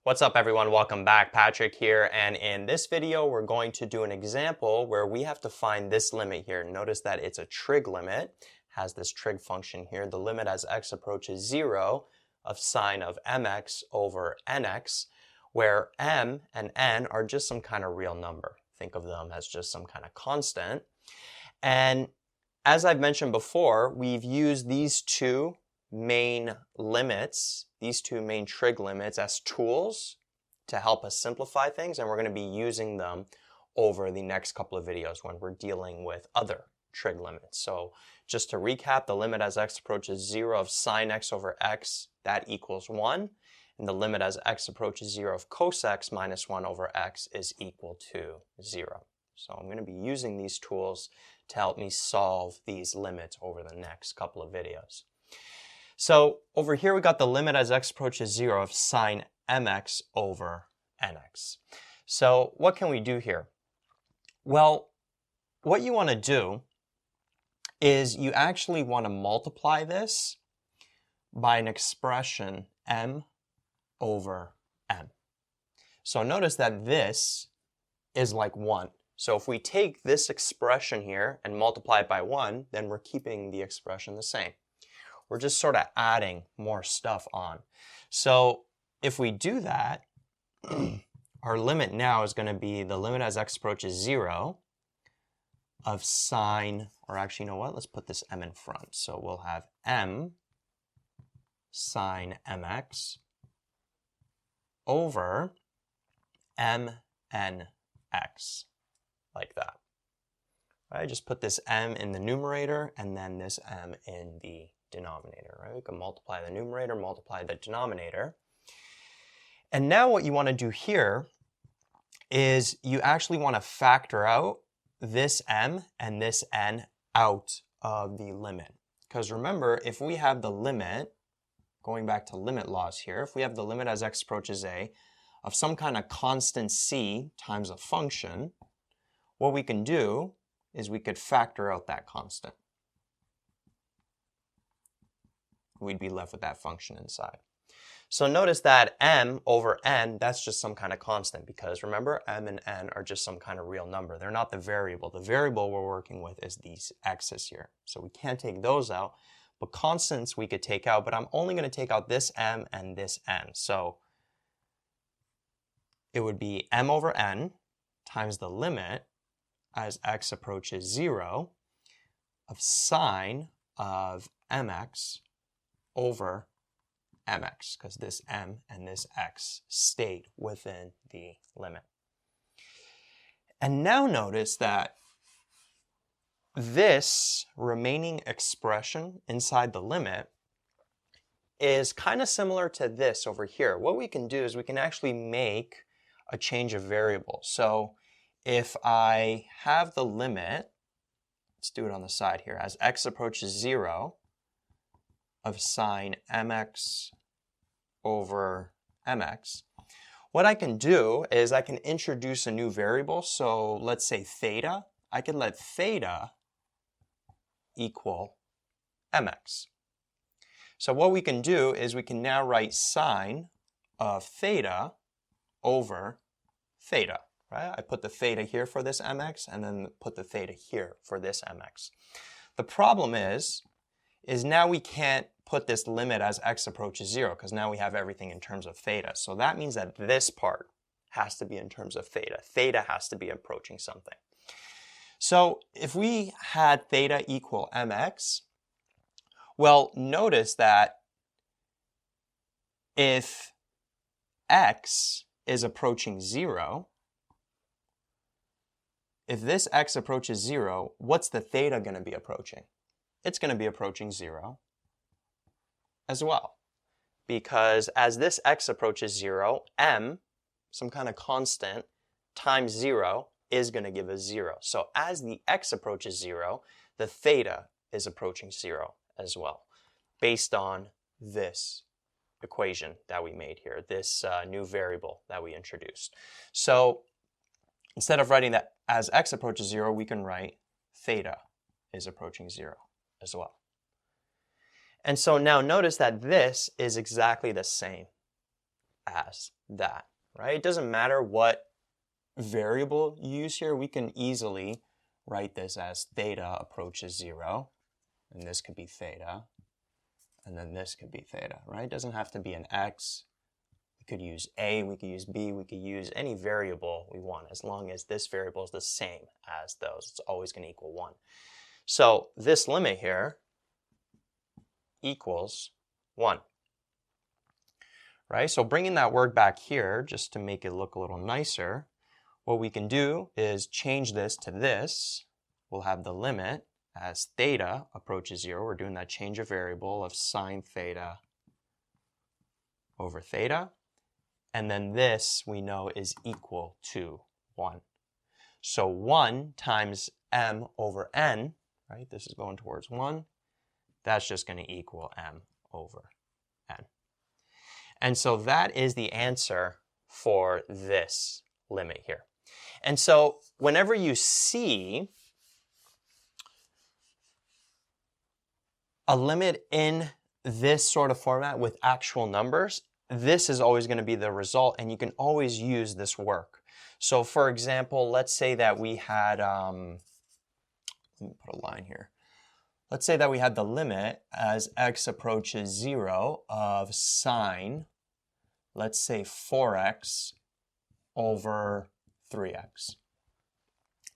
What's up everyone, welcome back. Patrick here, and in this video we're going to do an example where we have to find this limit here. Notice that it's a trig limit, has this trig function here. The limit as x approaches 0 of sine of mx over nx, where m and n are just some kind of real number. Think of them as just some kind of constant. And as I've mentioned before, we've used these two main limits, these two main trig limits as tools to help us simplify things, and we're going to be using them over the next couple of videos when we're dealing with other trig limits. So just to recap, the limit as x approaches 0 of sine x over x, that equals 1, and the limit as x approaches 0 of cos x minus 1 over x is equal to 0. So I'm going to be using these tools to help me solve these limits over the next couple of videos. So over here we got the limit as x approaches 0 of sine mx over nx. So what can we do here? Well, what you want to do is you actually want to multiply this by an expression m over m. So notice that this is like 1. So if we take this expression here and multiply it by 1, then we're keeping the expression the same. We're just sort of adding more stuff on. So if we do that, our limit now is going to be the limit as x approaches 0 of sine, or actually, you know what? Let's put this m in front. So we'll have m sine mx over m n x, like that. Right? Just put this m in the numerator and then this m in the denominator, right? We can multiply the numerator, multiply the denominator. And now what you want to do here is you actually want to factor out this m and this n out of the limit. Because remember, if we have the limit, going back to limit laws here, if we have the limit as x approaches a of some kind of constant c times a function, what we can do is we could factor out that constant. We'd be left with that function inside. So notice that m over n, that's just some kind of constant, because remember, m and n are just some kind of real number. They're not the variable. The variable we're working with is these x's here. So we can't take those out, but constants we could take out, but I'm only going to take out this m and this n. So it would be m over n times the limit as x approaches 0 of sine of mx over mx, because this m and this x stayed within the limit. And now notice that this remaining expression inside the limit is kind of similar to this over here. What we can do is we can actually make a change of variable. So if I have the limit, let's do it on the side here, as x approaches 0 of sine mx over mx, what I can do is I can introduce a new variable. So let's say theta. I can let theta equal mx. So what we can do is we can now write sine of theta over theta. Right? I put the theta here for this mx and then put the theta here for this mx. The problem is now we can't put this limit as x approaches 0, because now we have everything in terms of theta. So that means that this part has to be in terms of theta. Theta has to be approaching something. So if we had theta equal mx, well, notice that if x is approaching 0, if this x approaches 0, what's the theta going to be approaching? It's going to be approaching 0 as well. Because as this x approaches 0, m, some kind of constant, times 0 is going to give us 0. So as the x approaches 0, the theta is approaching 0 as well, based on this equation that we made here, this new variable that we introduced. So instead of writing that as x approaches 0, we can write theta is approaching 0 as well. And so now notice that this is exactly the same. as that, right? It doesn't matter what variable you use here. We can easily write this as theta approaches 0, and this could be theta, and then this could be theta, right? It doesn't have to be an x. We could use a, we could use b, we could use any variable we want, as long as this variable is the same as those. It's always going to equal 1. So this limit here equals 1. Right? So bringing that word back here, just to make it look a little nicer, what we can do is change this to this. We'll have the limit as theta approaches 0. We're doing that change of variable of sine theta over theta. And then this we know is equal to 1. So 1 times m over n, right? This is going towards 1. That's just going to equal m over n. And so that is the answer for this limit here. And so whenever you see a limit in this sort of format with actual numbers, this is always going to be the result, and you can always use this work. So for example, let's say that we had, let me put a line here. Let's say that we had the limit as x approaches 0 of sine, let's say 4x over 3x.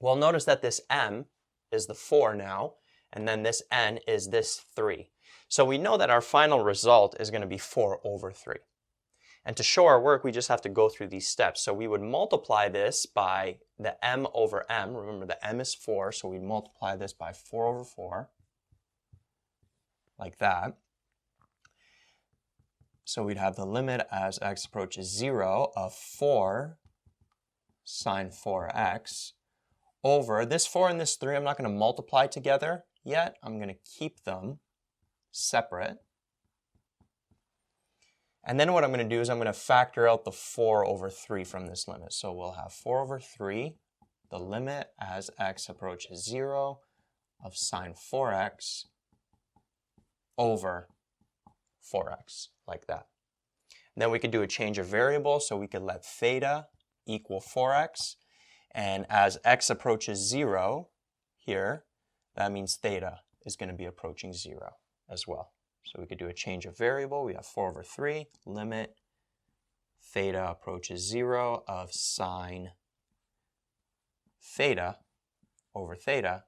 Well, notice that this m is the 4 now, and then this n is this 3. So we know that our final result is going to be 4 over 3. And to show our work, we just have to go through these steps. So we would multiply this by the m over m. Remember, the m is 4, so we'd multiply this by 4 over 4, like that. So we'd have the limit as x approaches 0 of 4 sine 4x over this 4 and this 3. I'm not going to multiply together yet. I'm going to keep them separate. And then what I'm going to do is I'm going to factor out the 4 over 3 from this limit. So we'll have 4 over 3, the limit as x approaches 0 of sine 4x over 4x, like that. And then we could do a change of variable, so we could let theta equal 4x. And as x approaches 0 here, that means theta is going to be approaching 0 as well. So we could do a change of variable. We have 4 over 3, limit theta approaches 0 of sine theta over theta.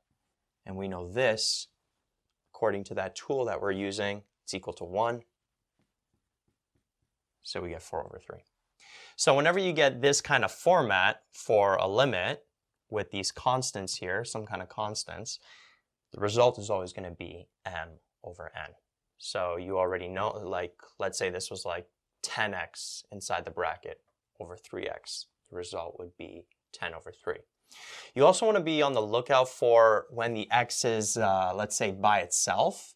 And we know this, according to that tool that we're using, it's equal to 1. So we get 4 over 3. So whenever you get this kind of format for a limit with these constants here, some kind of constants, the result is always going to be m over n. So you already know, like, let's say this was like 10x inside the bracket over 3x. The result would be 10 over 3. You also want to be on the lookout for when the x is, let's say, by itself.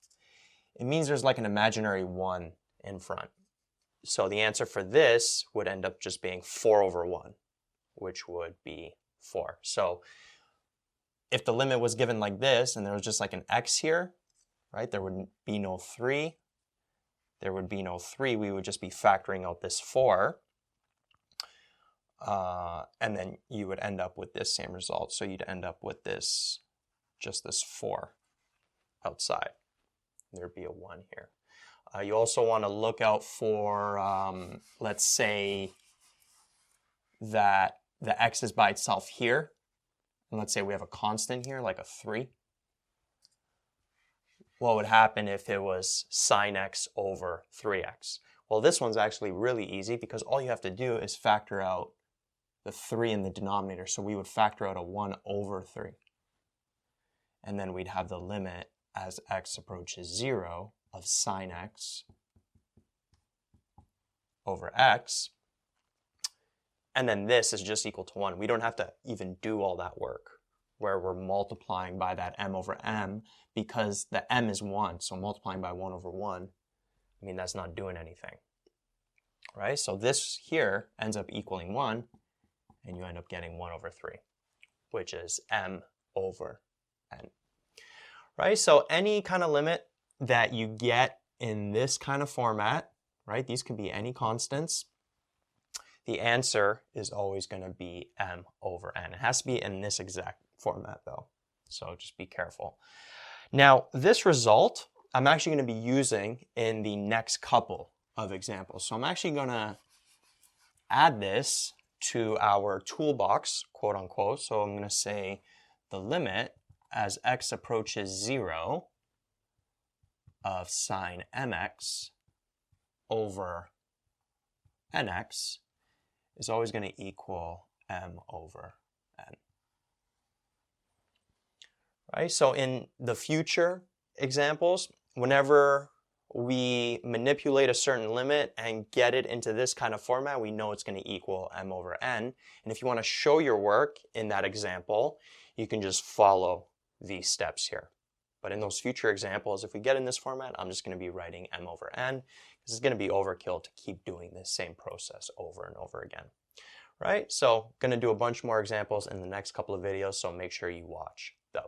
It means there's like an imaginary 1 in front. So the answer for this would end up just being 4 over 1, which would be 4. So if the limit was given like this and there was just like an x here, right, there would be no 3. There would be no 3. We would just be factoring out this 4. And then you would end up with this same result. So you'd end up with this, just this 4 outside. There'd be a 1 here. You also want to look out for, let's say that the x is by itself here. And let's say we have a constant here, like a 3. What would happen if it was sine x over 3x? Well, this one's actually really easy because all you have to do is factor out the 3 in the denominator. So we would factor out a 1 over 3. And then we'd have the limit as x approaches 0 of sine x over x. And then this is just equal to 1. We don't have to even do all that work where we're multiplying by that m over m because the m is 1. So multiplying by 1 over 1, I mean, that's not doing anything, right? So this here ends up equaling 1, and you end up getting 1 over 3, which is m over n, right? So any kind of limit that you get in this kind of format, right? These can be any constants. the answer is always going to be m over n. It has to be in this exact format though, so just be careful. Now this result I'm actually going to be using in the next couple of examples. So I'm actually going to add this to our toolbox, quote unquote. So I'm going to say the limit as x approaches 0 of sine mx over nx is always going to equal m over n. Right? So in the future examples, whenever we manipulate a certain limit and get it into this kind of format, we know it's going to equal m over n. And if you want to show your work in that example, you can just follow these steps here. But in those future examples, if we get in this format, I'm just going to be writing m over n, because it's going to be overkill to keep doing this same process over and over again. Right? So I'm going to do a bunch more examples in the next couple of videos, so make sure you watch those.